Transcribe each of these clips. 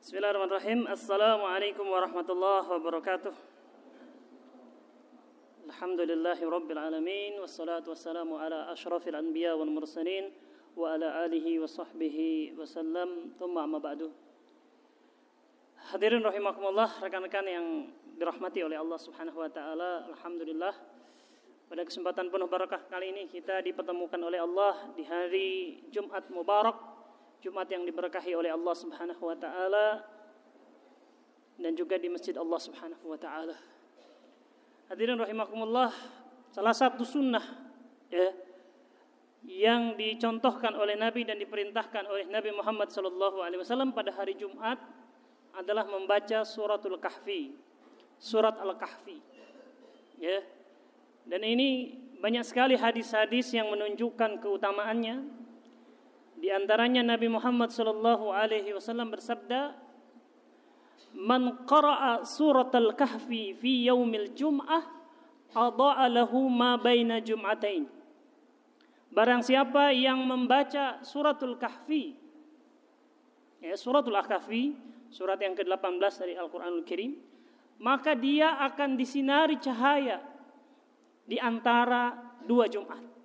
Bismillahirrahmanirrahim. Assalamualaikum warahmatullahi wabarakatuh. Alhamdulillahi rabbil alamin. Wassalatu wassalamu ala ashrafil anbiya wal mursalin wa ala alihi wa sahbihi wasallam. Thumma amma ba'du. Hadirin rahimakumullah, rekan-rekan yang dirahmati oleh Allah Subhanahu wa taala. Alhamdulillah, pada kesempatan penuh barakah kali ini kita dipertemukan oleh Allah di hari Jumat Mubarak, Jumat yang diberkahi oleh Allah Subhanahu wa taala, dan juga di masjid Allah Subhanahu wa taala. Hadirin rahimakumullah, salah satu sunnah yang dicontohkan oleh Nabi dan diperintahkan oleh Nabi Muhammad SAW pada hari Jumat adalah membaca suratul Kahfi, surat Al-Kahfi. Dan ini banyak sekali hadis-hadis yang menunjukkan keutamaannya. Di antaranya Nabi Muhammad SAW bersabda, "Man qara'a suratal kahfi fi yaumil jum'ah, adha'a lahu ma baina jum'atain." Barang siapa yang membaca suratul kahfi, suratul kahfi, surat yang ke-18 dari Al-Qur'anul Karim, maka dia akan disinari cahaya di antara dua Jumat.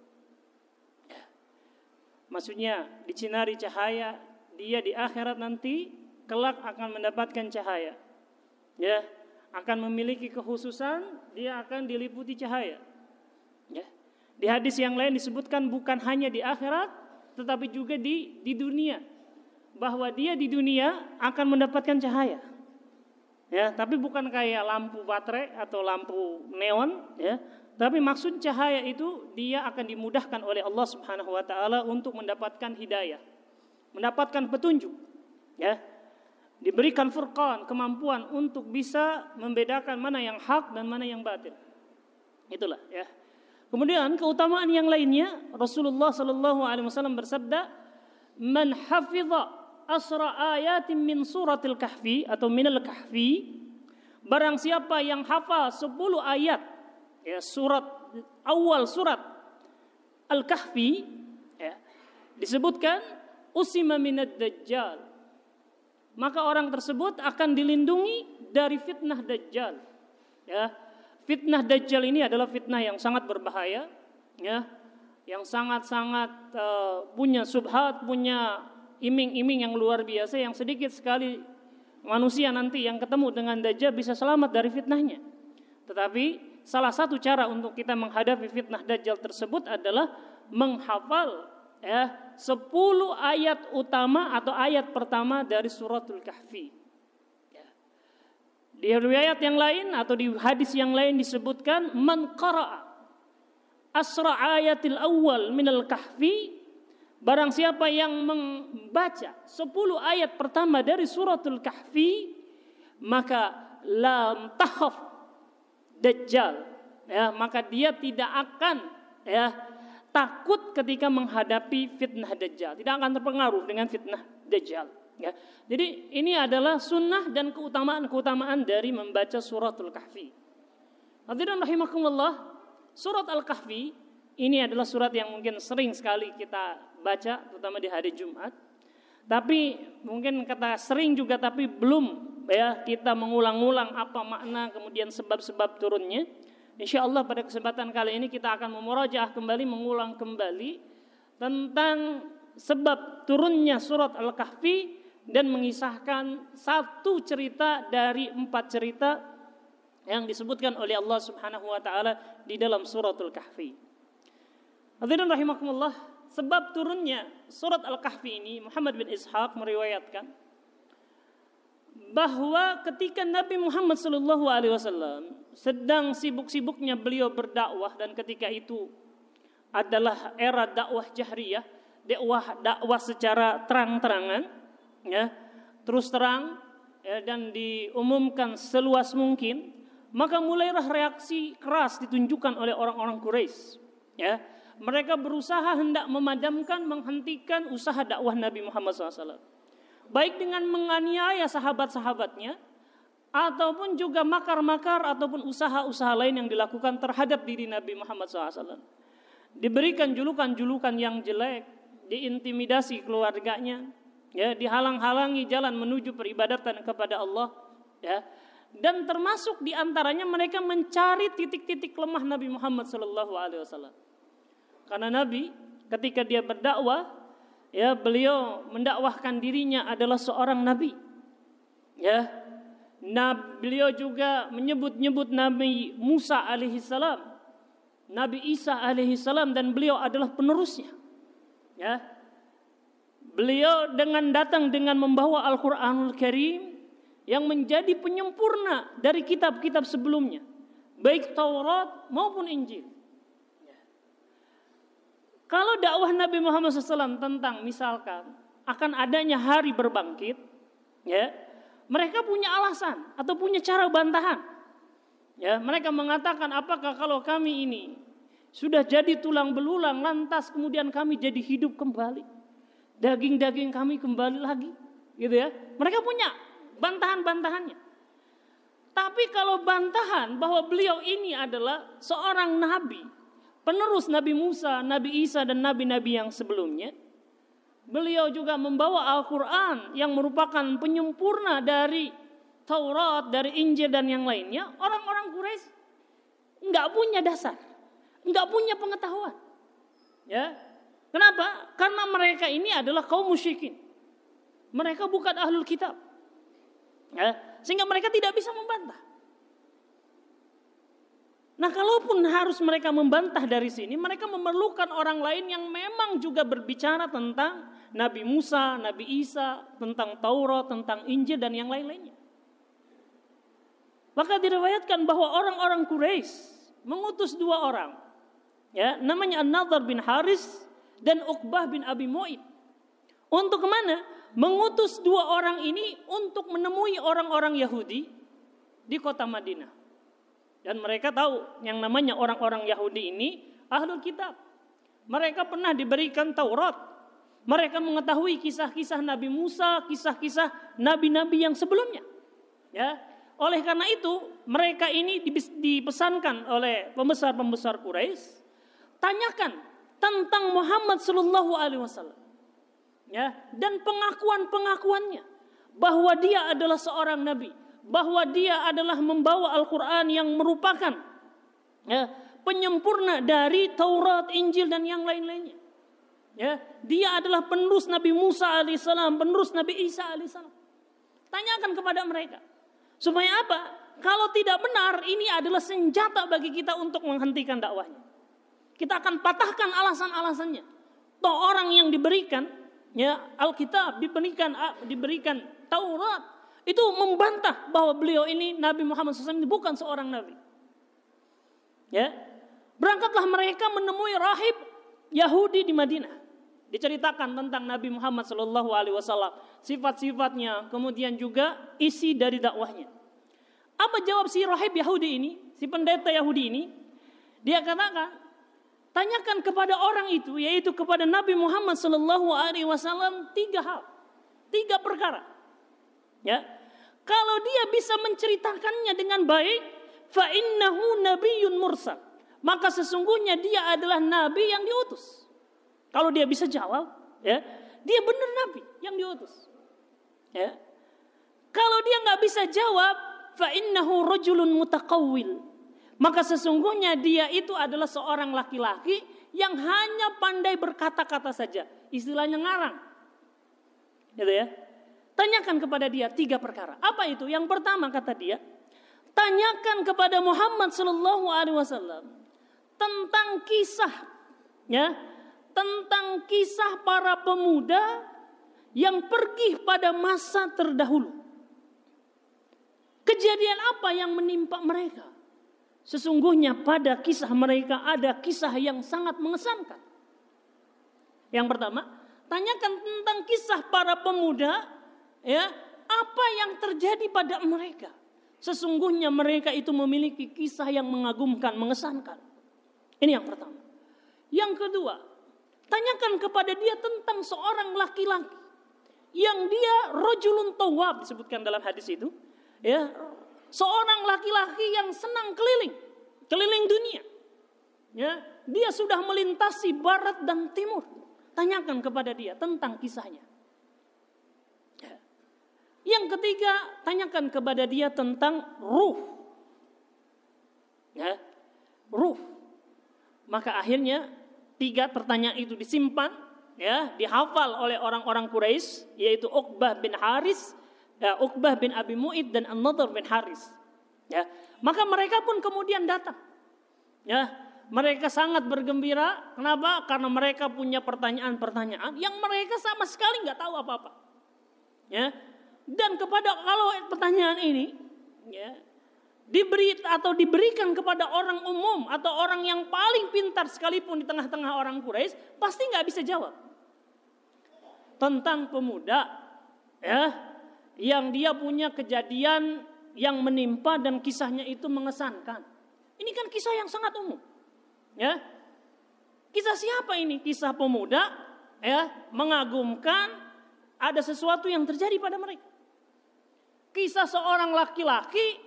Maksudnya dicinari cahaya, dia di akhirat nanti kelak akan mendapatkan cahaya. Akan memiliki kekhususan, dia akan diliputi cahaya. Di hadis yang lain disebutkan bukan hanya di akhirat, tetapi juga di dunia. Bahwa dia di dunia akan mendapatkan cahaya. Tapi bukan kayak lampu baterai atau lampu neon, tapi maksud cahaya itu dia akan dimudahkan oleh Allah Subhanahu wa taala untuk mendapatkan hidayah, mendapatkan petunjuk, Diberikan furqan, kemampuan untuk bisa membedakan mana yang hak dan mana yang batil. Itulah, Kemudian keutamaan yang lainnya, Rasulullah sallallahu alaihi wasallam bersabda, "Man hafiza asra ayatin min suratil kahfi atau minal kahfi." Barang siapa yang hafal 10 ayat, surat awal surat Al-Kahfi, disebutkan usima minad dajjal, maka orang tersebut akan dilindungi dari fitnah dajjal. Fitnah dajjal ini adalah fitnah yang sangat berbahaya, yang sangat-sangat punya subhat, punya iming-iming yang luar biasa, yang sedikit sekali manusia nanti yang ketemu dengan dajjal bisa selamat dari fitnahnya. Tetapi salah satu cara untuk kita menghadapi fitnah dajjal tersebut adalah menghafal 10 ayat utama atau ayat pertama dari suratul Kahfi. Di riwayat yang lain atau di hadis yang lain disebutkan, "Man qara'a asra ayatil awal minal kahfi." Barang siapa yang membaca 10 ayat pertama dari suratul Kahfi, maka lam takhaf dajjal, maka dia tidak akan takut ketika menghadapi fitnah dajjal, tidak akan terpengaruh dengan fitnah dajjal. Jadi ini adalah sunnah dan keutamaan dari membaca suratul Kahfi. Hadirin rahimakumullah, surat Al-Kahfi ini adalah surat yang mungkin sering sekali kita baca, terutama di hari Jumat. Tapi mungkin kata sering juga, tapi belum kita mengulang-ulang apa makna kemudian sebab-sebab turunnya. InsyaAllah pada kesempatan kali ini kita akan memurajaah kembali, mengulang kembali tentang sebab turunnya surat Al-Kahfi dan mengisahkan satu cerita dari 4 cerita yang disebutkan oleh Allah Subhanahu wa taala di dalam suratul Kahfi. Hadirin rahimakumullah, sebab turunnya surat Al-Kahfi ini, Muhammad bin Ishaq meriwayatkan bahwa ketika Nabi Muhammad SAW sedang sibuk-sibuknya beliau berdakwah, dan ketika itu adalah era dakwah jahriyah, dakwah secara terang-terangan, terus terang, dan diumumkan seluas mungkin, maka mulailah reaksi keras ditunjukkan oleh orang-orang Quraisy. Mereka berusaha hendak memadamkan, menghentikan usaha dakwah Nabi Muhammad SAW. Baik dengan menganiaya sahabat-sahabatnya, ataupun juga makar-makar, ataupun usaha-usaha lain yang dilakukan terhadap diri Nabi Muhammad SAW. Diberikan julukan-julukan yang jelek, diintimidasi keluarganya, Ya, dihalang-halangi jalan menuju peribadatan kepada Allah, ya. Dan termasuk diantaranya mereka mencari titik-titik lemah Nabi Muhammad SAW. Karena Nabi ketika dia berdakwah, ya, beliau mendakwahkan dirinya adalah seorang nabi. Ya. Beliau juga menyebut-nyebut Nabi Musa alaihissalam, Nabi Isa alaihissalam, dan beliau adalah penerusnya. Ya. Beliau datang dengan membawa Al-Qur'anul Karim yang menjadi penyempurna dari kitab-kitab sebelumnya, baik Taurat maupun Injil. Kalau dakwah Nabi Muhammad SAW tentang misalkan akan adanya hari berbangkit, ya, mereka punya alasan atau punya cara bantahan. Ya, mereka mengatakan, apakah kalau kami ini sudah jadi tulang belulang, lantas kemudian kami jadi hidup kembali, daging-daging kami kembali lagi, gitu ya? Mereka punya bantahan-bantahannya. Tapi kalau bantahan bahwa beliau ini adalah seorang nabi, penerus Nabi Musa, Nabi Isa, dan nabi-nabi yang sebelumnya, beliau juga membawa Al-Quran yang merupakan penyempurna dari Taurat, dari Injil, dan yang lainnya. Orang-orang Quraisy nggak punya dasar, nggak punya pengetahuan. Ya, kenapa? Karena mereka ini adalah kaum musyrikin. Mereka bukan ahlul kitab. Ya, sehingga mereka tidak bisa membantah. Nah, kalaupun harus mereka membantah dari sini, mereka memerlukan orang lain yang memang juga berbicara tentang Nabi Musa, Nabi Isa, tentang Taurat, tentang Injil, dan yang lain-lainnya. Maka diriwayatkan bahwa orang-orang Quraisy mengutus 2 orang, ya, namanya An-Nadhr bin Haris dan Uqbah bin Abi Mu'id. Untuk kemana? Mengutus 2 orang ini untuk menemui orang-orang Yahudi di kota Madinah. Dan mereka tahu yang namanya orang-orang Yahudi ini ahlul kitab. Mereka pernah diberikan Taurat. Mereka mengetahui kisah-kisah Nabi Musa, kisah-kisah nabi-nabi yang sebelumnya. Ya, oleh karena itu mereka ini dipesankan oleh pembesar-pembesar Quraisy, tanyakan tentang Muhammad sallallahu alaihi wasallam. Ya, dan pengakuan-pengakuannya bahwa dia adalah seorang nabi, bahwa dia adalah membawa Al-Quran yang merupakan, ya, penyempurna dari Taurat, Injil, dan yang lain-lainnya. Ya, dia adalah penerus Nabi Musa alaihissalam, penerus Nabi Isa alaihissalam. Tanyakan kepada mereka. Supaya apa? Kalau tidak benar, ini adalah senjata bagi kita untuk menghentikan dakwahnya. Kita akan patahkan alasan-alasannya. Toh orang yang diberikan, ya, Alkitab, diberikan Taurat, itu membantah bahwa beliau ini, Nabi Muhammad SAW, ini bukan seorang nabi. Ya, berangkatlah mereka menemui rahib Yahudi di Madinah. Diceritakan tentang Nabi Muhammad SAW, sifat-sifatnya, kemudian juga isi dari dakwahnya. Apa jawab si rahib Yahudi ini, si pendeta Yahudi ini? Dia katakan, tanyakan kepada orang itu, yaitu kepada Nabi Muhammad SAW, 3 hal, 3 perkara. Ya, kalau dia bisa menceritakannya dengan baik, fa innahu nabiyyun mursal, maka sesungguhnya dia adalah nabi yang diutus. Kalau dia bisa jawab, ya, dia benar nabi yang diutus. Ya. Kalau dia nggak bisa jawab, fa innahu rajulun mutaqawwil, maka sesungguhnya dia itu adalah seorang laki-laki yang hanya pandai berkata-kata saja, istilahnya ngarang. Gitu ya. Tanyakan kepada dia 3 perkara. Apa itu? Yang pertama kata dia, tanyakan kepada Muhammad sallallahu alaihi wasallam tentang kisah, ya, tentang kisah para pemuda yang pergi pada masa terdahulu. Kejadian apa yang menimpa mereka? Sesungguhnya pada kisah mereka ada kisah yang sangat mengesankan. Yang pertama, tanyakan tentang kisah para pemuda, ya, apa yang terjadi pada mereka. Sesungguhnya mereka itu memiliki kisah yang mengagumkan, mengesankan. Ini yang pertama. Yang kedua, tanyakan kepada dia tentang seorang laki-laki yang dia rajulun tawwab, disebutkan dalam hadis itu, ya, seorang laki-laki yang senang keliling dunia. Ya, dia sudah melintasi barat dan timur. Tanyakan kepada dia tentang kisahnya. Yang ketiga, tanyakan kepada dia tentang ruh. Ya, ruh. Maka akhirnya 3 pertanyaan itu disimpan, ya, dihafal oleh orang-orang Quraisy, yaitu Uqbah bin Haris, Uqbah bin Abi Mu'id dan An-Nadhr bin Haris. Ya, maka mereka pun kemudian datang. Ya, mereka sangat bergembira. Kenapa? Karena mereka punya pertanyaan-pertanyaan yang mereka sama sekali nggak tahu apa-apa. Ya, dan kalau pertanyaan ini, ya, diberikan kepada orang umum atau orang yang paling pintar sekalipun di tengah-tengah orang Quraisy, pasti nggak bisa jawab. Tentang pemuda, ya, yang dia punya kejadian yang menimpa dan kisahnya itu mengesankan. Ini kan kisah yang sangat umum, ya. Kisah siapa ini? Kisah pemuda, ya, mengagumkan, ada sesuatu yang terjadi pada mereka. Kisah seorang laki-laki,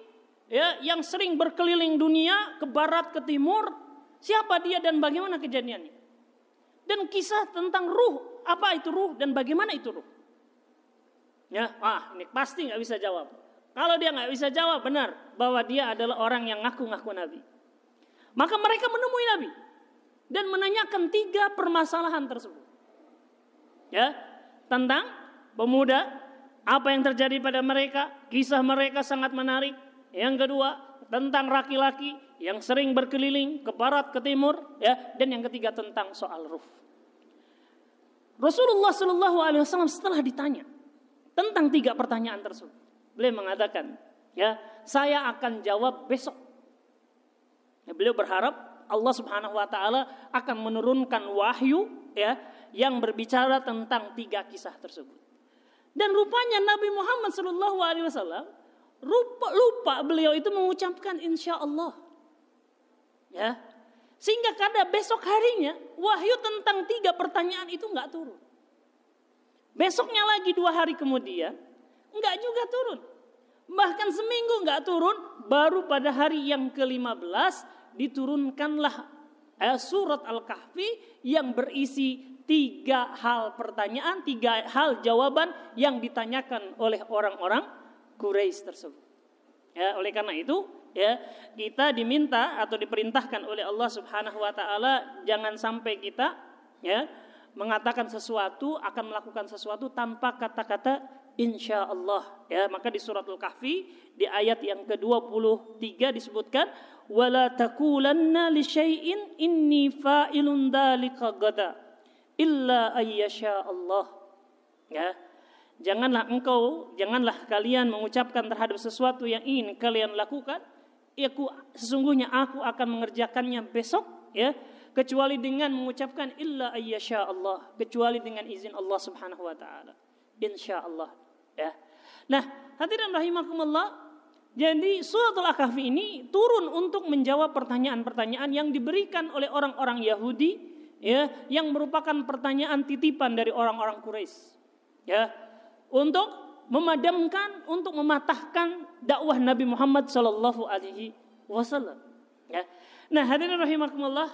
ya, yang sering berkeliling dunia ke barat ke timur. Siapa dia dan bagaimana kejadiannya? Dan kisah tentang ruh, apa itu ruh dan bagaimana itu ruh? Ya, ini pasti nggak bisa jawab. Kalau dia nggak bisa jawab, benar bahwa dia adalah orang yang ngaku-ngaku nabi. Maka mereka menemui Nabi dan menanyakan 3 permasalahan tersebut. Ya, tentang pemuda. Apa yang terjadi pada mereka? Kisah mereka sangat menarik. Yang kedua, tentang laki-laki yang sering berkeliling ke barat ke timur, ya. Dan yang ketiga tentang soal ruh. Rasulullah SAW setelah ditanya tentang 3 pertanyaan tersebut, beliau mengatakan, ya, saya akan jawab besok. Ya, beliau berharap Allah Subhanahu Wa Taala akan menurunkan wahyu, ya, yang berbicara tentang 3 kisah tersebut. Dan rupanya Nabi Muhammad SAW lupa beliau itu mengucapkan insya Allah, ya, sehingga kada besok harinya wahyu tentang 3 pertanyaan itu nggak turun. Besoknya lagi 2 hari kemudian nggak juga turun, bahkan seminggu nggak turun. Baru pada hari yang ke-15 diturunkanlah surat Al-Kahfi yang berisi 3 hal pertanyaan, 3 hal jawaban yang ditanyakan oleh orang-orang Quraisy tersebut. Ya, oleh karena itu, ya, kita diminta atau diperintahkan oleh Allah Subhanahu Wa Taala jangan sampai kita, ya, mengatakan sesuatu, akan melakukan sesuatu tanpa kata-kata insya Allah. Ya, maka di surat Al-Kahfi di ayat yang ke-23 disebutkan, wala taqulanna li syai'in inni fa'ilun dzalika ghadan illa ayyasha Allah. Ya, janganlah kalian mengucapkan terhadap sesuatu yang ingin kalian lakukan, sesungguhnya aku akan mengerjakannya besok, ya, kecuali dengan mengucapkan illa ayyasha Allah, kecuali dengan izin Allah Subhanahu Wa Taala, insyaallah. Ya, nah, hadirin rahimakumullah, jadi surat Al-Kahfi ini turun untuk menjawab pertanyaan-pertanyaan yang diberikan oleh orang-orang Yahudi, ya, yang merupakan pertanyaan titipan dari orang-orang Quraisy, ya, untuk memadamkan, untuk mematahkan dakwah Nabi Muhammad sallallahu alaihi wasallam, ya. Nah, hadirin rahimakumullah,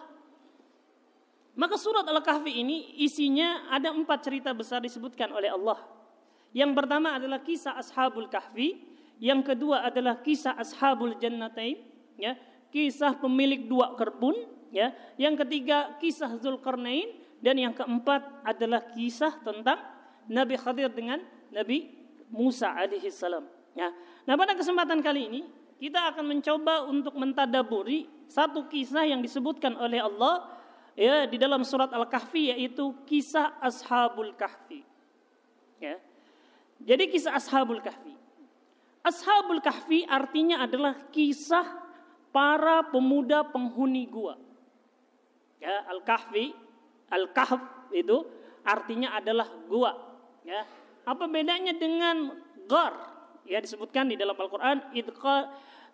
maka surat Al-Kahfi ini isinya ada 4 cerita besar disebutkan oleh Allah. Yang pertama adalah kisah Ashabul Kahfi, yang kedua adalah kisah Ashabul Jannatain, ya, kisah pemilik 2 kebun, ya, yang ketiga kisah Zulkarnain, dan yang keempat adalah kisah tentang Nabi Khadir dengan Nabi Musa alaihi salam, ya. Nah, pada kesempatan kali ini kita akan mencoba untuk mentadaburi satu kisah yang disebutkan oleh Allah, ya, di dalam surat Al-Kahfi, yaitu kisah Ashabul Kahfi, ya. Jadi kisah Ashabul Kahfi. Ashabul Kahfi artinya adalah kisah para pemuda penghuni gua. Ya, Al-Kahfi, Al-Kahf itu artinya adalah gua, ya. Apa bedanya dengan ghar? Ya, disebutkan di dalam Al-Qur'an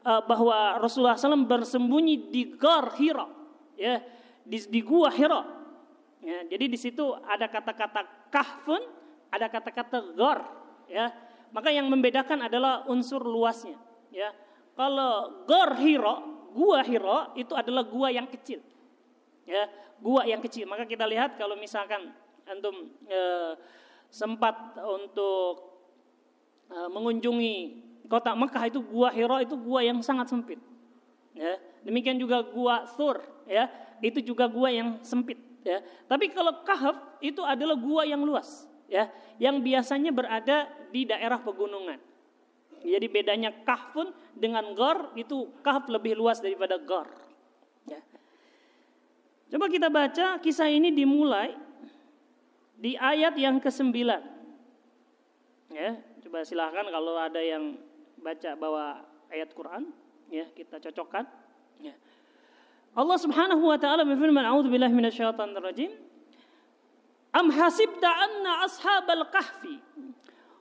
bahwa Rasulullah SAW bersembunyi di ghar Hira, ya, di gua Hira. Ya, jadi di situ ada kata-kata kahfun, ada kata-kata ghar, ya. Maka yang membedakan adalah unsur luasnya, ya. Kalau ghar Hira, gua Hira itu adalah gua yang kecil, ya, gua yang kecil. Maka kita lihat kalau misalkan antum sempat untuk mengunjungi kota Mekah, itu gua Hira itu gua yang sangat sempit. Ya, demikian juga gua Thur, ya, itu juga gua yang sempit. Ya, tapi kalau Kahf itu adalah gua yang luas, ya, yang biasanya berada di daerah pegunungan. Jadi bedanya Kahfun dengan Ghar, itu Kahf lebih luas daripada Ghar. Ya. Coba kita baca kisah ini dimulai di ayat yang ke-9. Ya, coba silakan kalau ada yang bawa ayat Quran, ya, kita cocokkan. Ya. Allah Subhanahu wa taala berfirman, "A'udzubillahi minasyaitonir rajim. Am hasibta anna ashabal kahfi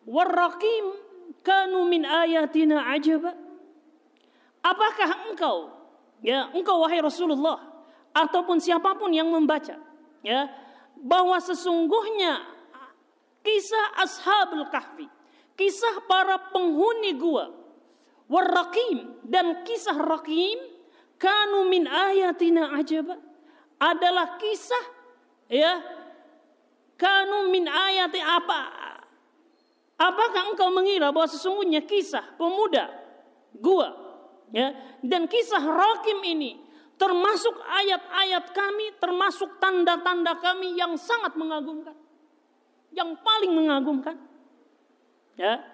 warraqim kanu min ayatina ajaba?" Apakah engkau wahai Rasulullah ataupun siapapun yang membaca, ya, bahwa sesungguhnya kisah ashabul kahfi, kisah para penghuni gua, warraqim, dan kisah raqim, kanu min ayatina ajaba, adalah kisah, ya, kanu min ayati apa? Apakah engkau mengira bahwa sesungguhnya kisah pemuda gua, ya, dan kisah raqim ini termasuk ayat-ayat kami, termasuk tanda-tanda kami yang sangat mengagumkan, yang paling mengagumkan. Ya,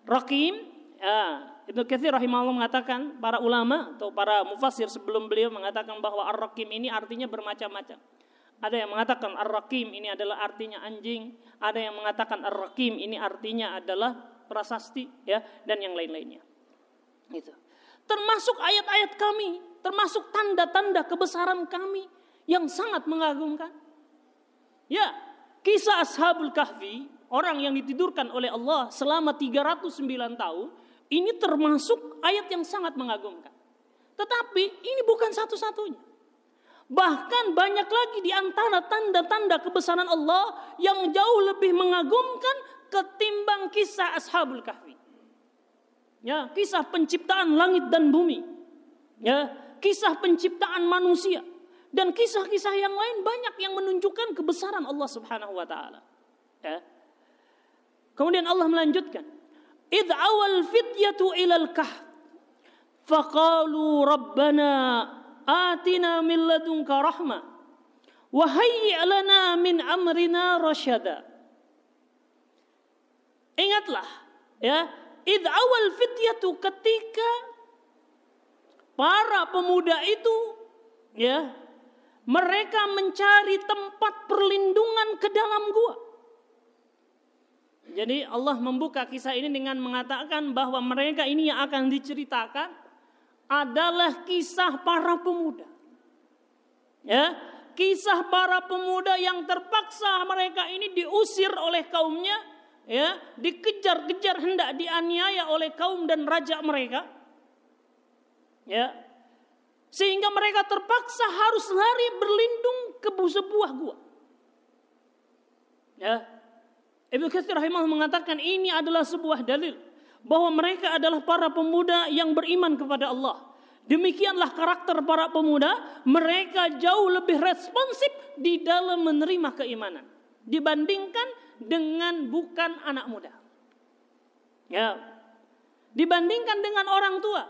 Raqim, ya, Ibnu Katsir rahimahullah mengatakan, para ulama atau para mufassir sebelum beliau mengatakan bahwa Ar-Raqim ini artinya bermacam-macam. Ada yang mengatakan Ar-Raqim ini adalah artinya anjing, ada yang mengatakan Ar-Raqim ini artinya adalah prasasti, ya, dan yang lain-lainnya. Gitu. Termasuk ayat-ayat kami, termasuk tanda-tanda kebesaran kami yang sangat mengagumkan. Ya, kisah Ashabul Kahfi, orang yang ditidurkan oleh Allah selama 309 tahun, ini termasuk ayat yang sangat mengagumkan. Tetapi ini bukan satu-satunya. Bahkan banyak lagi di antara tanda-tanda kebesaran Allah yang jauh lebih mengagumkan ketimbang kisah Ashabul Kahfi. Ya, kisah penciptaan langit dan bumi. Ya, kisah penciptaan manusia dan kisah-kisah yang lain banyak yang menunjukkan kebesaran Allah Subhanahu wa taala. Ya. Kemudian Allah melanjutkan, "Idz awal fityatu ilal kahf faqalu rabbana atina min ladunka rahmah wa hayyi' lana min amrina rasyada." Ingatlah, ya, idz awal fityatu, ketika para pemuda itu, ya, mereka mencari tempat perlindungan ke dalam gua. Jadi Allah membuka kisah ini dengan mengatakan bahwa mereka ini yang akan diceritakan adalah kisah para pemuda. Ya, kisah para pemuda yang terpaksa mereka ini diusir oleh kaumnya, ya, dikejar-kejar, hendak dianiaya oleh kaum dan raja mereka. Ya, sehingga mereka terpaksa harus lari berlindung ke sebuah gua. Ya, Ibnu Katsir rahimahullah mengatakan ini adalah sebuah dalil bahwa mereka adalah para pemuda yang beriman kepada Allah. Demikianlah karakter para pemuda, mereka jauh lebih responsif di dalam menerima keimanan dibandingkan dengan bukan anak muda. Ya, dibandingkan dengan orang tua.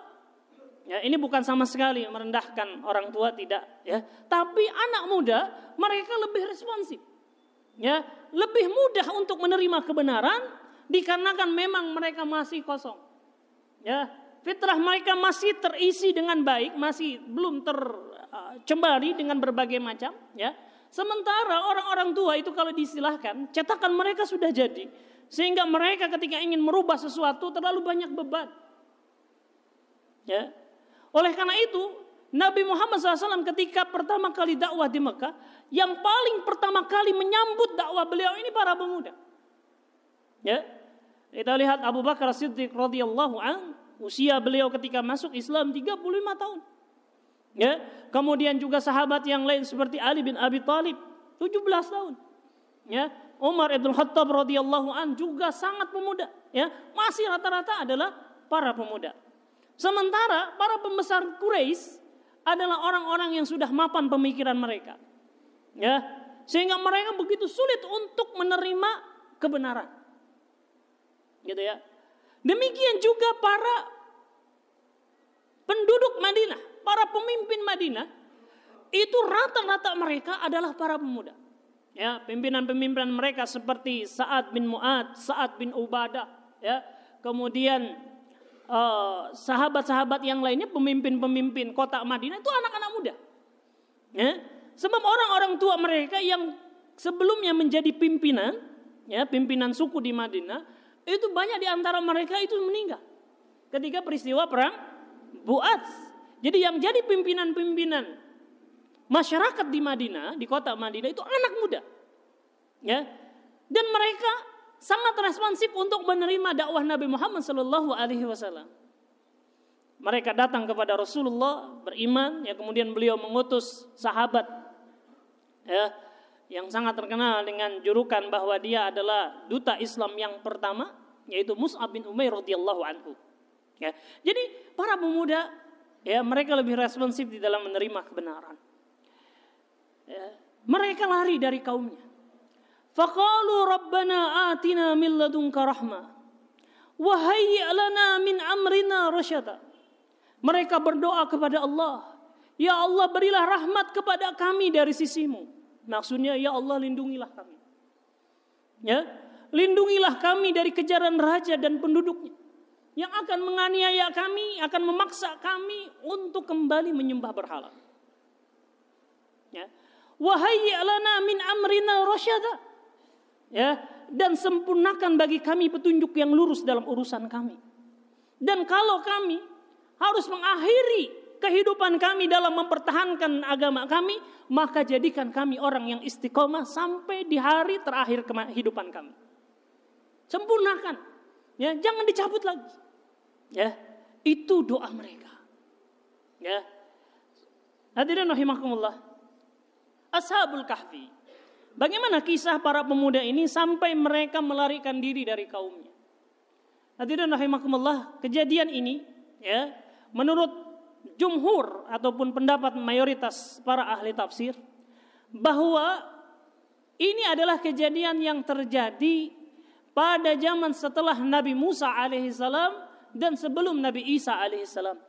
Ya, ini bukan sama sekali merendahkan orang tua, tidak, ya. Tapi anak muda mereka lebih responsif. Ya, lebih mudah untuk menerima kebenaran dikarenakan memang mereka masih kosong. Ya, fitrah mereka masih terisi dengan baik, masih belum tercemari dengan berbagai macam, ya. Sementara orang-orang tua itu kalau diistilahkan, cetakan mereka sudah jadi, sehingga mereka ketika ingin merubah sesuatu terlalu banyak beban. Ya. Oleh karena itu, Nabi Muhammad SAW ketika pertama kali dakwah di Mekah, yang paling pertama kali menyambut dakwah beliau ini para pemuda. Ya, kita lihat Abu Bakar As-Siddiq radhiyallahu anhu, usia beliau ketika masuk Islam 35 tahun. Ya, kemudian juga sahabat yang lain seperti Ali bin Abi Thalib 17 tahun. Ya, Umar ibn Khattab radhiyallahu anhu juga sangat pemuda. Ya, masih rata-rata adalah para pemuda. Sementara para pembesar Quraisy adalah orang-orang yang sudah mapan pemikiran mereka. Ya, sehingga mereka begitu sulit untuk menerima kebenaran. Gitu ya. Demikian juga para penduduk Madinah, para pemimpin Madinah, itu rata-rata mereka adalah para pemuda. Ya, pimpinan-pimpinan mereka seperti Sa'ad bin Mu'ad, Sa'ad bin Ubadah, ya. Kemudian sahabat-sahabat yang lainnya, pemimpin-pemimpin kota Madinah itu anak-anak muda. Ya. Sebab orang-orang tua mereka yang sebelumnya menjadi pimpinan, ya, pimpinan suku di Madinah, itu banyak di antara mereka itu meninggal ketika peristiwa perang Bu'ats. Jadi yang jadi pimpinan-pimpinan masyarakat di Madinah, di kota Madinah itu anak muda. Ya. Dan mereka sangat responsif untuk menerima dakwah Nabi Muhammad SAW. Mereka datang kepada Rasulullah, beriman, ya, kemudian beliau mengutus sahabat, ya, yang sangat terkenal dengan julukan bahwa dia adalah duta Islam yang pertama, yaitu Mus'ab bin Umair radhiyallahu anhu. Ya. Jadi para pemuda, ya, mereka lebih responsif di dalam menerima kebenaran. Ya. Mereka lari dari kaumnya. Faqalu rabbana atina min ladunka rahmah wa hayyi' lana min amrina rasyada. Mereka berdoa kepada Allah, ya Allah, berilah rahmat kepada kami dari sisimu. Maksudnya, ya Allah, lindungilah kami. Ya, lindungilah kami dari kejaran raja dan penduduknya yang akan menganiaya kami, akan memaksa kami untuk kembali menyembah berhala. Ya. Wa hayyi' lana min amrina rasyada. Ya, dan sempurnakan bagi kami petunjuk yang lurus dalam urusan kami. Dan kalau kami harus mengakhiri kehidupan kami dalam mempertahankan agama kami, maka jadikan kami orang yang istiqomah sampai di hari terakhir kehidupan kami. Sempurnakan, ya, jangan dicabut lagi. Ya, itu doa mereka. Ya. Hadirin rahimakumullah. Ashabul Kahfi. Bagaimana kisah para pemuda ini sampai mereka melarikan diri dari kaumnya? Hadirin rahimakumullah, kejadian ini, ya, menurut jumhur ataupun pendapat mayoritas para ahli tafsir, bahwa ini adalah kejadian yang terjadi pada zaman setelah Nabi Musa alaihissalam dan sebelum Nabi Isa alaihissalam.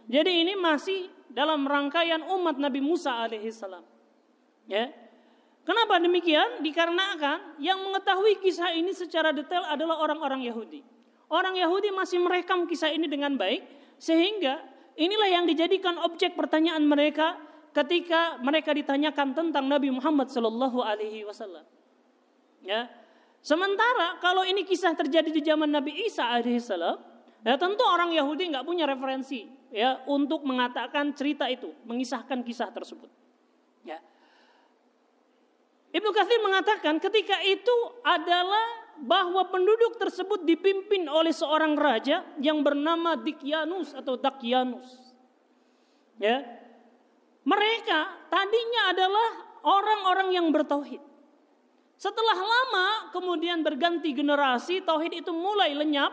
Jadi ini masih dalam rangkaian umat Nabi Musa alaihissalam. Ya. Kenapa demikian? Dikarenakan yang mengetahui kisah ini secara detail adalah orang-orang Yahudi. Orang Yahudi masih merekam kisah ini dengan baik, sehingga inilah yang dijadikan objek pertanyaan mereka ketika mereka ditanyakan tentang Nabi Muhammad SAW. Ya. Sementara kalau ini kisah terjadi di zaman Nabi Isa alaihissalam, ya, tentu orang Yahudi nggak punya referensi, ya, untuk mengatakan cerita itu, mengisahkan kisah tersebut. Ya. Ibnu Katsir mengatakan ketika itu adalah bahwa penduduk tersebut dipimpin oleh seorang raja yang bernama Dikyanus atau Dakyanus. Ya. Mereka tadinya adalah orang-orang yang bertauhid. Setelah lama kemudian berganti generasi, tauhid itu mulai lenyap,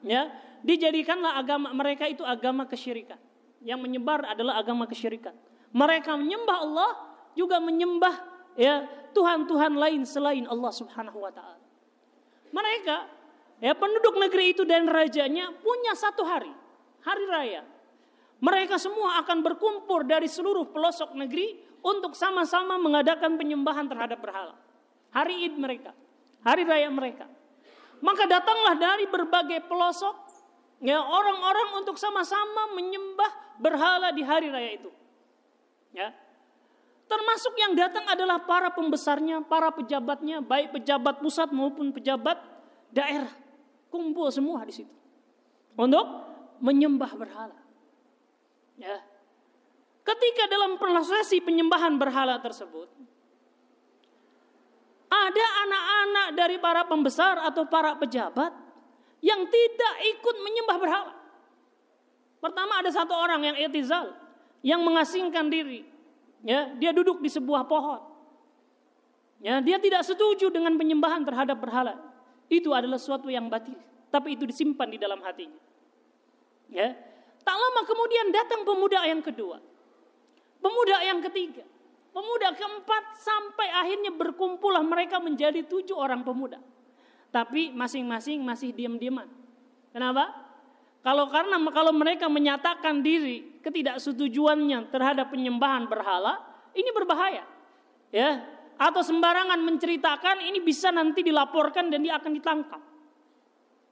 ya. Dijadikanlah agama mereka itu agama kesyirikan. Yang menyebar adalah agama kesyirikan. Mereka menyembah Allah, juga menyembah, ya, Tuhan-Tuhan lain selain Allah Subhanahu wa taala. Mereka, ya, penduduk negeri itu dan rajanya punya satu hari raya. Mereka semua akan berkumpul dari seluruh pelosok negeri untuk sama-sama mengadakan penyembahan terhadap berhala. Hari Id mereka, hari raya mereka. Maka datanglah dari berbagai pelosok, ya, orang-orang untuk sama-sama menyembah berhala di hari raya itu. Ya. Termasuk yang datang adalah para pembesarnya, para pejabatnya, baik pejabat pusat maupun pejabat daerah. Kumpul semua di situ untuk menyembah berhala. Ya. Ketika dalam prosesi penyembahan berhala tersebut, ada anak-anak dari para pembesar atau para pejabat yang tidak ikut menyembah berhala. Pertama ada satu orang yang i'tizal, yang mengasingkan diri. Ya, dia duduk di sebuah pohon. Ya, dia tidak setuju dengan penyembahan terhadap berhala. Itu adalah sesuatu yang batil, tapi itu disimpan di dalam hatinya. Ya. Tak lama kemudian datang pemuda yang kedua, pemuda yang ketiga, pemuda keempat, sampai akhirnya berkumpullah mereka menjadi 7 orang pemuda. Tapi masing-masing masih diam-diaman. Kenapa? Kalau mereka menyatakan diri ketidaksetujuannya terhadap penyembahan berhala, ini berbahaya. Ya, atau sembarangan menceritakan, ini bisa nanti dilaporkan dan dia akan ditangkap.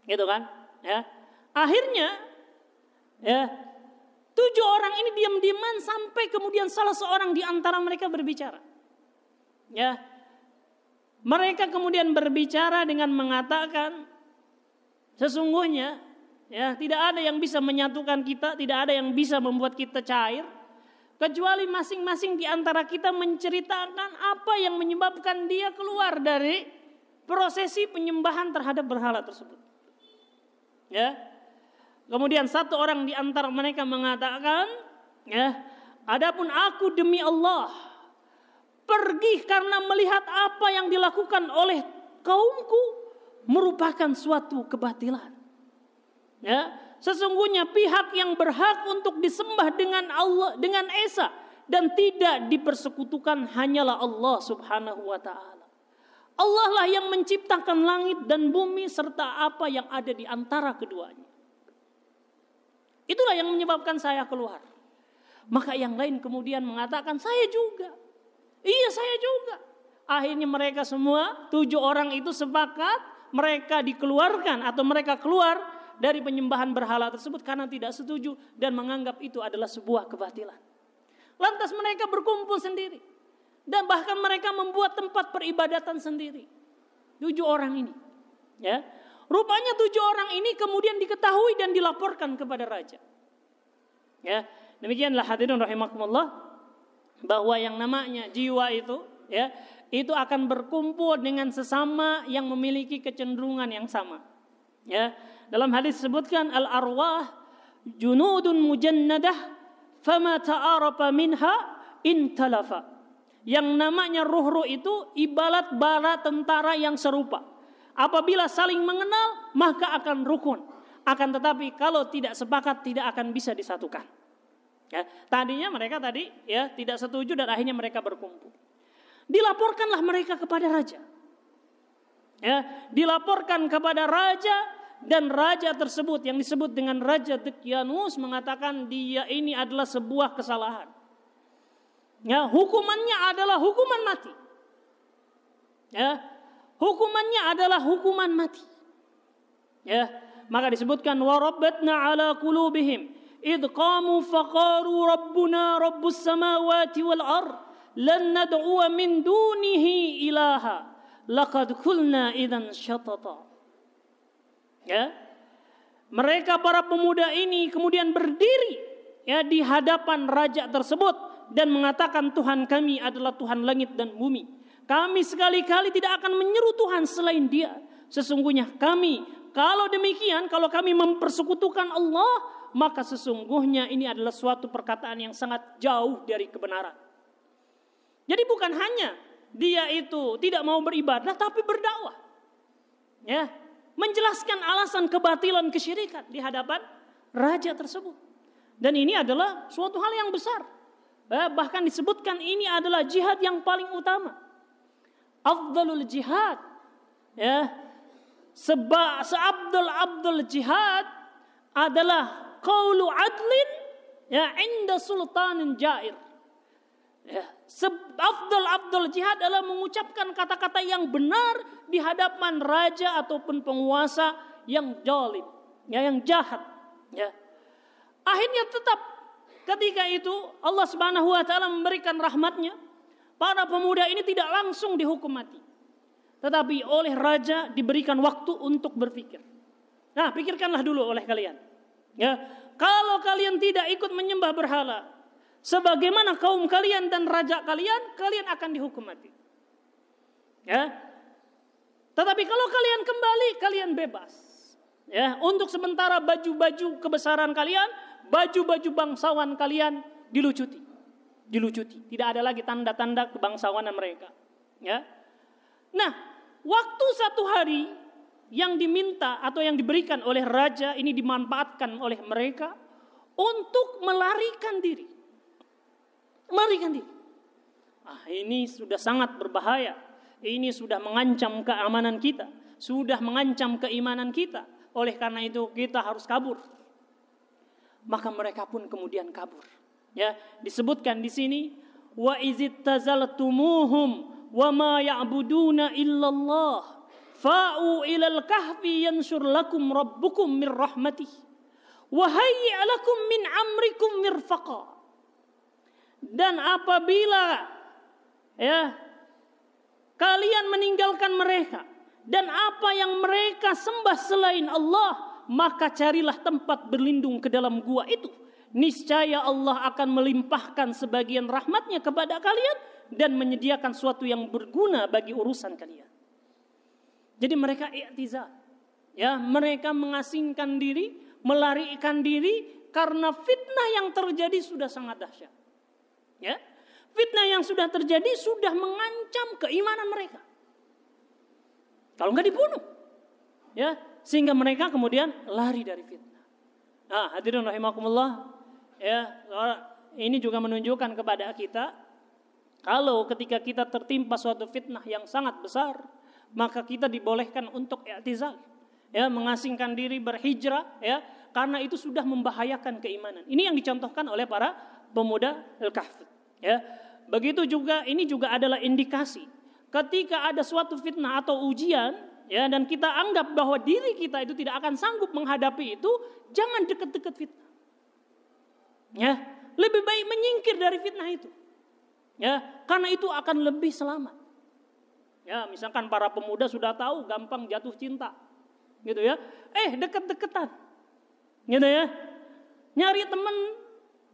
Gitu kan? Ya. Akhirnya ya, 7 orang ini diam-diaman sampai kemudian salah seorang di antara mereka berbicara. Ya. Mereka kemudian berbicara dengan mengatakan, sesungguhnya ya, tidak ada yang bisa menyatukan kita, tidak ada yang bisa membuat kita cair, kecuali masing-masing di antara kita menceritakan apa yang menyebabkan dia keluar dari prosesi penyembahan terhadap berhala tersebut. Ya. Kemudian satu orang di antara mereka mengatakan, ya, adapun aku demi Allah pergi karena melihat apa yang dilakukan oleh kaumku merupakan suatu kebatilan. Ya, sesungguhnya pihak yang berhak untuk disembah dengan Allah, dengan esa, dan tidak dipersekutukan hanyalah Allah Subhanahu wa taala. Allah lah yang menciptakan langit dan bumi serta apa yang ada di antara keduanya. Itulah yang menyebabkan saya keluar. Maka yang lain kemudian mengatakan, saya juga. Iya, saya juga. Akhirnya mereka semua 7 orang itu sepakat mereka dikeluarkan atau mereka keluar dari penyembahan berhala tersebut karena tidak setuju dan menganggap itu adalah sebuah kebatilan. Lantas mereka berkumpul sendiri dan bahkan mereka membuat tempat peribadatan sendiri. 7 orang ini, ya. Rupanya 7 orang ini kemudian diketahui dan dilaporkan kepada raja. Ya, demikianlah hadirin rahimakumullah, bahwa yang namanya jiwa itu, ya, itu akan berkumpul dengan sesama yang memiliki kecenderungan yang sama. Ya, dalam hadis disebutkan al-arwah junudun mujannadah fama ta'arafa minha intalafa. Yang namanya ruh-ruh itu ibarat bala tentara yang serupa. Apabila saling mengenal maka akan rukun. Akan tetapi kalau tidak sepakat tidak akan bisa disatukan. Ya, tadinya mereka ya tidak setuju dan akhirnya mereka berkumpul. Dilaporkanlah mereka kepada raja. Ya, dilaporkan kepada raja dan raja tersebut yang disebut dengan Raja Daqyanus mengatakan dia ini adalah sebuah kesalahan. Ya, hukumannya adalah hukuman mati. Ya, hukumannya adalah hukuman mati. Ya, maka disebutkan warabatna ala qulubihim id qamu faqaru rabbuna rabbus samawati wal ard lan nad'u min dunihi ilaha laqad qulna idzan syatata. Ya, mereka para pemuda ini kemudian berdiri ya di hadapan raja tersebut dan mengatakan Tuhan kami adalah Tuhan langit dan bumi. Kami sekali-kali tidak akan menyeru Tuhan selain Dia. Sesungguhnya kami, kalau demikian, kalau kami mempersekutukan Allah, maka sesungguhnya ini adalah suatu perkataan yang sangat jauh dari kebenaran. Jadi bukan hanya dia itu tidak mau beribadah, tapi berdakwah. Ya, menjelaskan alasan kebatilan kesyirikan di hadapan raja tersebut. Dan ini adalah suatu hal yang besar. Bahkan disebutkan ini adalah jihad yang paling utama. Afdalul jihad, ya, seabdul jihad adalah qaulu adlin ya inda sultanin jair. Ya, afdal jihad adalah mengucapkan kata-kata yang benar di hadapan raja ataupun penguasa yang zalim, ya, yang jahat, ya. Akhirnya tetap ketika itu Allah Subhanahu wa taala memberikan rahmatnya. Para pemuda ini tidak langsung dihukum mati. Tetapi oleh raja diberikan waktu untuk berpikir. Nah, pikirkanlah dulu oleh kalian. Ya, kalau kalian tidak ikut menyembah berhala, sebagaimana kaum kalian dan raja kalian, kalian akan dihukum mati. Ya. Tetapi kalau kalian kembali, kalian bebas. Ya, untuk sementara baju-baju kebesaran kalian, baju-baju bangsawan kalian dilucuti. Tidak ada lagi tanda-tanda kebangsawanan mereka. Ya. Nah, waktu 1 hari yang diminta atau yang diberikan oleh raja ini dimanfaatkan oleh mereka untuk melarikan diri. Ini sudah sangat berbahaya. Ini sudah mengancam keamanan kita, sudah mengancam keimanan kita. oleh karena itu kita harus kabur. Maka mereka pun kemudian kabur. Ya, disebutkan di sini wa izit tazaltumuhum wa ma ya'buduna illallah fa'u ilal kahfi yanshur lakum rabbukum min rahmatih wa hayyi' lakum min amrikum mirfaqa. Dan apabila ya kalian meninggalkan mereka dan apa yang mereka sembah selain Allah, maka carilah tempat berlindung ke dalam gua itu. Niscaya Allah akan melimpahkan sebagian rahmatnya kepada kalian dan menyediakan sesuatu yang berguna bagi urusan kalian. Jadi mereka i'tizal. Ya, mereka mengasingkan diri, melarikan diri karena fitnah yang terjadi sudah sangat dahsyat. Ya. Fitnah yang sudah terjadi sudah mengancam keimanan mereka. Kalau enggak dibunuh. Ya, sehingga mereka kemudian lari dari fitnah. Nah, hadirin rahimakumullah, ya, ini juga menunjukkan kepada kita kalau ketika kita tertimpa suatu fitnah yang sangat besar, maka kita dibolehkan untuk i'tizal. Ya, mengasingkan diri, berhijrah, ya, karena itu sudah membahayakan keimanan. Ini yang dicontohkan oleh para pemuda Al-Kahfi. Ya, begitu juga ini juga adalah indikasi ketika ada suatu fitnah atau ujian, ya, dan kita anggap bahwa diri kita itu tidak akan sanggup menghadapi itu, jangan dekat-dekat fitnah. Ya, lebih baik menyingkir dari fitnah itu. Ya, karena itu akan lebih selamat. Ya, misalkan para pemuda sudah tahu gampang jatuh cinta, gitu ya. Dekat-dekatan, gitu ya. Nyari teman,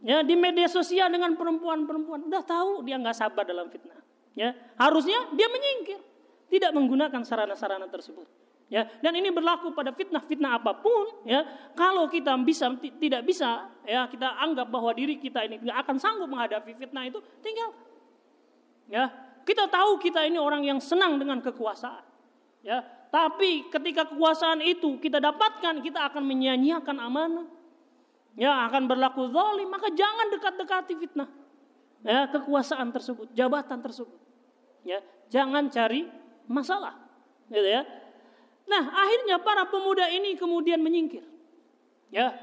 ya, di media sosial dengan perempuan-perempuan, udah tahu dia nggak sabar dalam fitnah. Ya, harusnya dia menyingkir, tidak menggunakan sarana-sarana tersebut. Ya, dan ini berlaku pada fitnah-fitnah apapun. Ya, kalau kita tidak bisa, ya, kita anggap bahwa diri kita ini nggak akan sanggup menghadapi fitnah itu, tinggal. Ya, kita tahu kita ini orang yang senang dengan kekuasaan. Ya, tapi ketika kekuasaan itu kita dapatkan, kita akan menyia-nyiakan amanah. Ya, akan berlaku zalim, maka jangan dekat-dekati fitnah. Ya, kekuasaan tersebut, jabatan tersebut. Ya, jangan cari masalah. Gitu ya. Nah, akhirnya para pemuda ini kemudian menyingkir. Ya,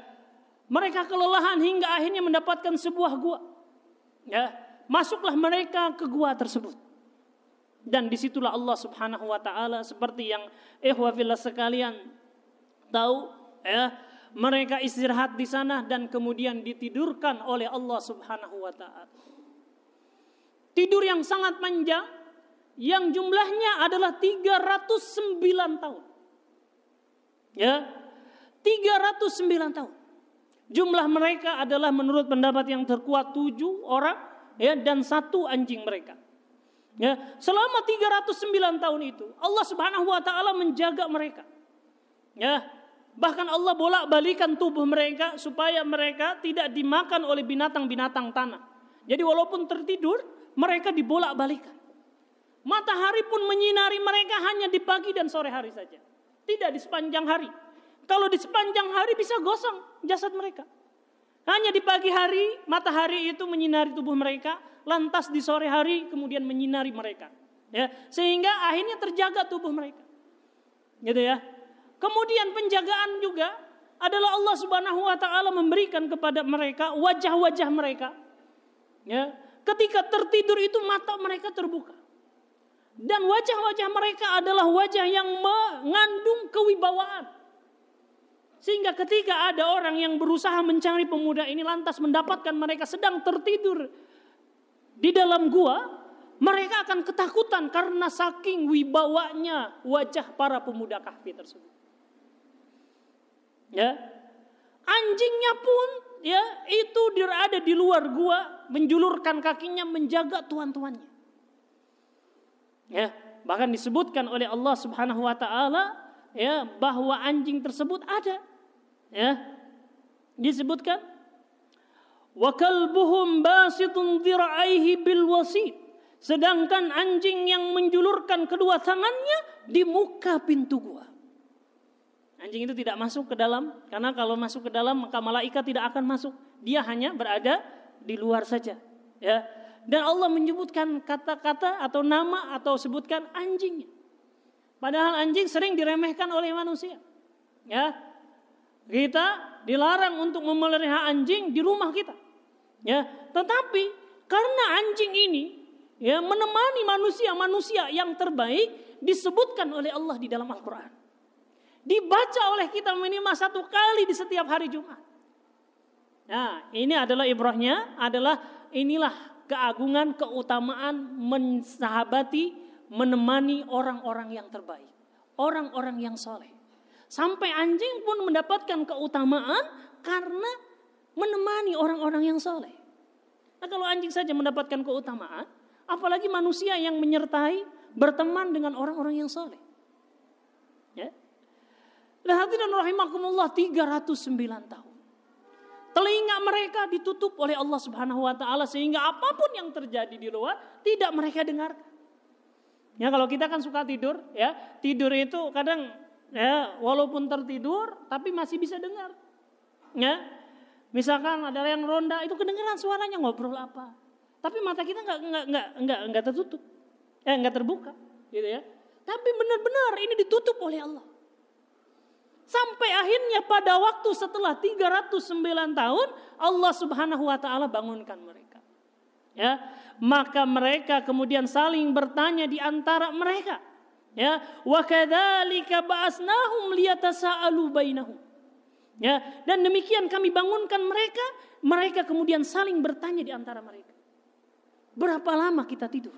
mereka kelelahan hingga akhirnya mendapatkan sebuah gua. Ya, masuklah mereka ke gua tersebut. Dan disitulah Allah Subhanahu Wa Taala seperti yang ikhwah fillah sekalian tahu, ya, mereka istirahat di sana dan kemudian ditidurkan oleh Allah Subhanahu Wa Taala. Tidur yang sangat panjang, yang jumlahnya adalah 309 tahun. Ya, 309 tahun. Jumlah mereka adalah menurut pendapat yang terkuat 7 orang, ya, dan 1 anjing mereka. Ya, selama 309 tahun itu Allah Subhanahu Wa Taala menjaga mereka. Ya, bahkan Allah bolak-balikan tubuh mereka supaya mereka tidak dimakan oleh binatang-binatang tanah. Jadi walaupun tertidur, mereka dibolak-balikan. Matahari pun menyinari mereka hanya di pagi dan sore hari saja. Tidak di sepanjang hari. Kalau di sepanjang hari bisa gosong jasad mereka. Hanya di pagi hari matahari itu menyinari tubuh mereka, lantas di sore hari kemudian menyinari mereka. Ya, sehingga akhirnya terjaga tubuh mereka. Gitu ya. Kemudian penjagaan juga adalah Allah Subhanahu Wa Taala memberikan kepada mereka wajah-wajah mereka. Ya, ketika tertidur itu mata mereka terbuka. Dan wajah-wajah mereka adalah wajah yang mengandung kewibawaan. Sehingga ketika ada orang yang berusaha mencari pemuda ini lantas mendapatkan mereka sedang tertidur di dalam gua, mereka akan ketakutan karena saking wibawanya wajah para pemuda Kahfi tersebut. Ya, anjingnya pun, ya, itu ada di luar gua menjulurkan kakinya menjaga tuan-tuannya. Ya, bahkan disebutkan oleh Allah Subhanahu Wa Taala, ya, bahwa anjing tersebut ada. Ya, disebutkan wa kalbuhum basitun dhira'aihi bil wasit. Sedangkan anjing yang menjulurkan kedua tangannya di muka pintu gua. Anjing itu tidak masuk ke dalam, karena kalau masuk ke dalam maka malaikat tidak akan masuk. Dia hanya berada di luar saja. Ya. Dan Allah menyebutkan kata-kata atau nama atau sebutkan anjingnya. Padahal anjing sering diremehkan oleh manusia. Ya, Kita dilarang untuk memelihara anjing di rumah kita. Ya, tetapi karena anjing ini ya menemani manusia yang terbaik disebutkan oleh Allah di dalam Al-Qur'an. Dibaca oleh kita minimal 1 kali di setiap hari Jumat. Nah, ini adalah ibrahnya, inilah keagungan, keutamaan mensahabati, menemani orang-orang yang terbaik, orang-orang yang soleh. Sampai anjing pun mendapatkan keutamaan karena menemani orang-orang yang soleh. Nah, kalau anjing saja mendapatkan keutamaan, apalagi manusia yang menyertai, berteman dengan orang-orang yang soleh. Ya. Hadirin rahimakumullah, 309 tahun. Telinga mereka ditutup oleh Allah Subhanahu wa taala sehingga apapun yang terjadi di luar tidak mereka dengarkan. Ya, kalau kita kan suka tidur, ya. Tidur itu kadang ya walaupun tertidur tapi masih bisa dengar. Ya. Misalkan ada yang ronda itu kedengaran suaranya ngobrol apa. Tapi mata kita enggak tertutup. Enggak terbuka, gitu ya. Tapi benar-benar ini ditutup oleh Allah. Sampai akhirnya pada waktu setelah 309 tahun Allah Subhanahu wa taala bangunkan mereka. Ya, maka mereka kemudian saling bertanya di antara mereka. Ya, wa kadzalika ba'asnahum liyatasaalu bainahum. Ya, dan demikian kami bangunkan mereka kemudian saling bertanya di antara mereka. Berapa lama kita tidur?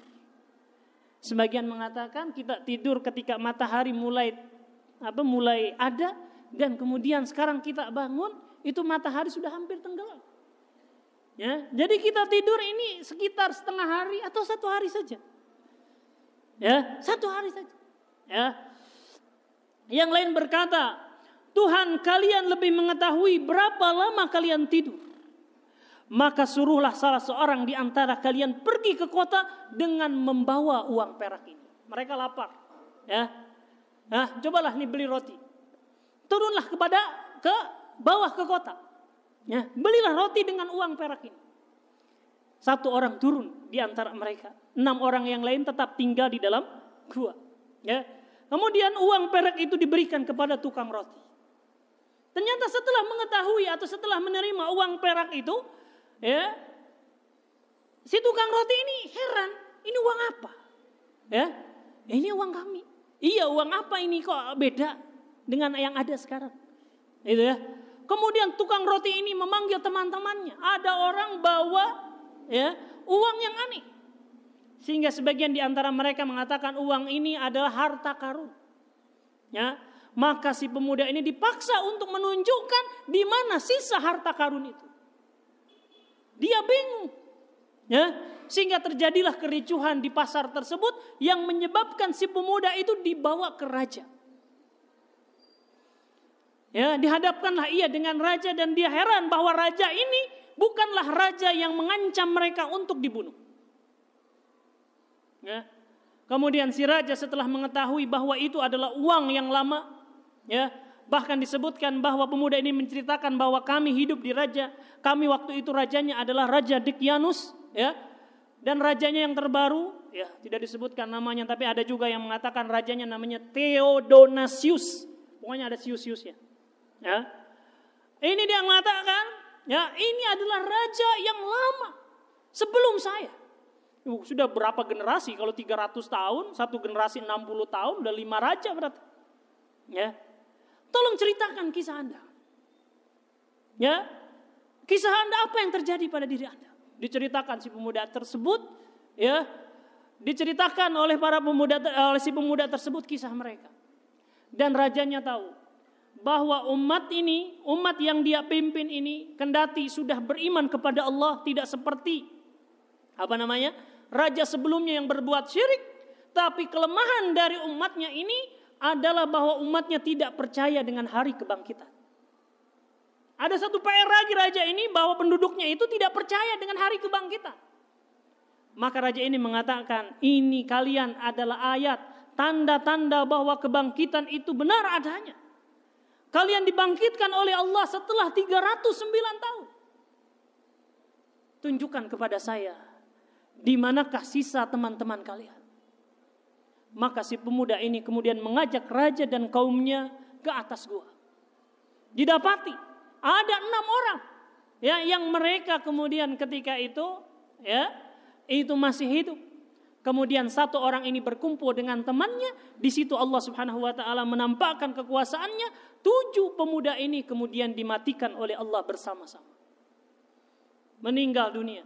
Sebagian mengatakan kita tidur ketika matahari mulai ada dan kemudian sekarang kita bangun itu matahari sudah hampir tenggelam. Ya, jadi kita tidur ini sekitar setengah hari atau 1 hari saja. Ya, 1 hari saja. Ya. Yang lain berkata, Tuhan kalian lebih mengetahui berapa lama kalian tidur. Maka suruhlah salah seorang di antara kalian pergi ke kota dengan membawa uang perak ini. Mereka lapar. Ya. Nah, cobalah nih beli roti. Turunlah ke bawah ke kota. Ya, belilah roti dengan uang perak ini. 1 orang turun di antara mereka. 6 orang yang lain tetap tinggal di dalam gua. Ya. Kemudian uang perak itu diberikan kepada tukang roti. Ternyata setelah mengetahui atau setelah menerima uang perak itu, ya, si tukang roti ini heran. Ini uang apa? Ya, ini uang kami. Iya, uang apa ini kok beda dengan yang ada sekarang? Itu ya. Kemudian tukang roti ini memanggil teman-temannya. Ada orang bawa ya uang yang aneh. Sehingga sebagian di antara mereka mengatakan uang ini adalah harta karun. Ya, maka si pemuda ini dipaksa untuk menunjukkan di mana sisa harta karun itu. Dia bingung. Ya, sehingga terjadilah kericuhan di pasar tersebut yang menyebabkan si pemuda itu dibawa ke raja. Ya, dihadapkanlah ia dengan raja dan dia heran bahwa raja ini bukanlah raja yang mengancam mereka untuk dibunuh. Ya. Kemudian si raja setelah mengetahui bahwa itu adalah uang yang lama, ya, bahkan disebutkan bahwa pemuda ini menceritakan bahwa kami hidup di raja, kami waktu itu rajanya adalah Raja Dicyanus, ya. Dan rajanya yang terbaru, ya, tidak disebutkan namanya, tapi ada juga yang mengatakan rajanya namanya Theodonasius. Pokoknya ada sius-siusnya. Ya. Ini dia mengatakan, ya, ini adalah raja yang lama sebelum saya. Sudah berapa generasi? Kalau 300 tahun, 1 generasi 60 tahun, udah 5 raja berarti. Ya. Tolong ceritakan kisah Anda. Ya. Kisah Anda apa yang terjadi pada diri Anda? Diceritakan si pemuda tersebut, ya, diceritakan oleh oleh si pemuda tersebut kisah mereka. Dan rajanya tahu bahwa umat yang dia pimpin ini, kendati sudah beriman kepada Allah, tidak seperti raja sebelumnya yang berbuat syirik, tapi kelemahan dari umatnya ini adalah bahwa umatnya tidak percaya dengan hari kebangkitan. Ada satu PR lagi raja ini bahwa penduduknya itu tidak percaya dengan hari kebangkitan. Maka raja ini mengatakan, ini kalian adalah ayat, tanda-tanda bahwa kebangkitan itu benar adanya. Kalian dibangkitkan oleh Allah setelah 309 tahun. Tunjukkan kepada saya, di manakah sisa teman-teman kalian? Maka si pemuda ini kemudian mengajak raja dan kaumnya ke atas gua. didapati ada 6 orang ya yang mereka kemudian ketika itu ya itu masih hidup. Kemudian 1 orang ini berkumpul dengan temannya, di situ Allah Subhanahu wa taala menampakkan kekuasaannya. 7 pemuda ini kemudian dimatikan oleh Allah bersama-sama. Meninggal dunia.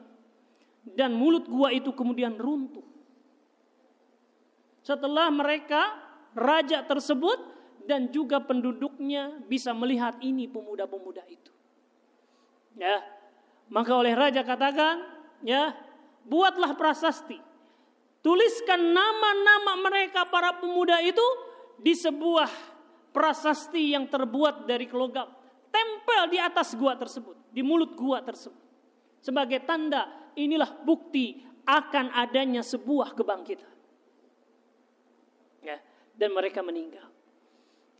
Dan mulut gua itu kemudian runtuh. Setelah mereka, raja tersebut dan juga penduduknya bisa melihat ini pemuda-pemuda itu. Ya. Maka oleh raja katakan, ya, buatlah prasasti. Tuliskan nama-nama mereka para pemuda itu di sebuah prasasti yang terbuat dari logam. Tempel di atas gua tersebut, di mulut gua tersebut. Sebagai tanda inilah bukti akan adanya sebuah kebangkitan. Ya, dan mereka meninggal.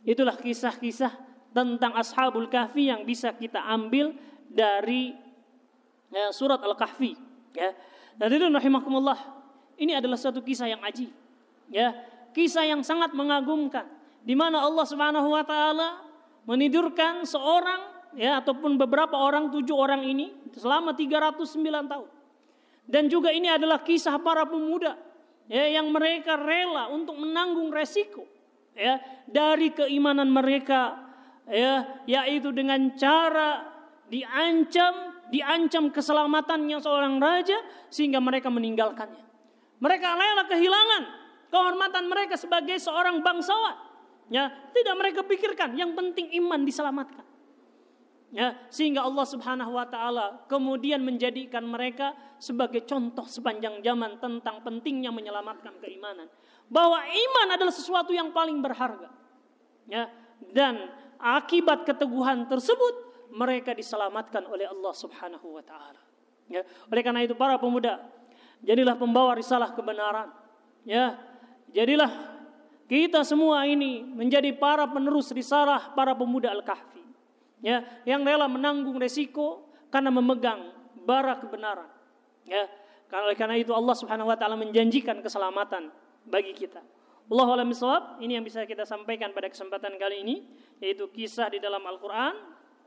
Itulah kisah-kisah tentang Ashabul Kahfi yang bisa kita ambil dari surat Al-Kahfi. Ya. Hadirin rahimakumullah. Ini adalah suatu kisah yang ajib, ya, kisah yang sangat mengagumkan, di mana Allah Subhanahu wa taala menidurkan seorang ya ataupun beberapa orang, 7 orang ini selama 309 tahun. Dan juga ini adalah kisah para pemuda ya yang mereka rela untuk menanggung resiko ya dari keimanan mereka ya, yaitu dengan cara diancam keselamatannya seorang raja sehingga mereka meninggalkannya. Mereka rela kehilangan kehormatan mereka sebagai seorang bangsawan. Ya, tidak mereka pikirkan, yang penting iman diselamatkan. Ya, sehingga Allah Subhanahu wa taala kemudian menjadikan mereka sebagai contoh sepanjang zaman tentang pentingnya menyelamatkan keimanan. Bahwa iman adalah sesuatu yang paling berharga. Ya, dan akibat keteguhan tersebut mereka diselamatkan oleh Allah Subhanahu wa taala. Ya, oleh karena itu para pemuda, jadilah pembawa risalah kebenaran. Ya, jadilah kita semua ini menjadi para penerus risalah para pemuda Al-Kahfi. Ya, yang rela menanggung resiko karena memegang bara kebenaran. Ya, karena itu Allah Subhanahu wa taala menjanjikan keselamatan bagi kita. Wallahu a'lam bishawab. Ini yang bisa kita sampaikan pada kesempatan kali ini, yaitu kisah di dalam Al-Qur'an,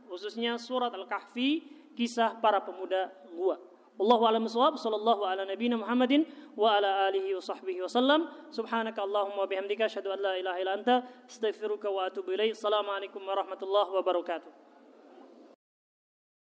khususnya surat Al-Kahfi, kisah para pemuda gua. Wallahu a'lam bishawab. Sallallahu ala nabiyina Muhammadin wa ala alihi wa sahbihi wasallam. Subhanaka Allahumma wa bihamdika asyhadu an la ilaha illa anta astaghfiruka wa atubu ilaik. Assalamualaikum warahmatullahi wabarakatuh.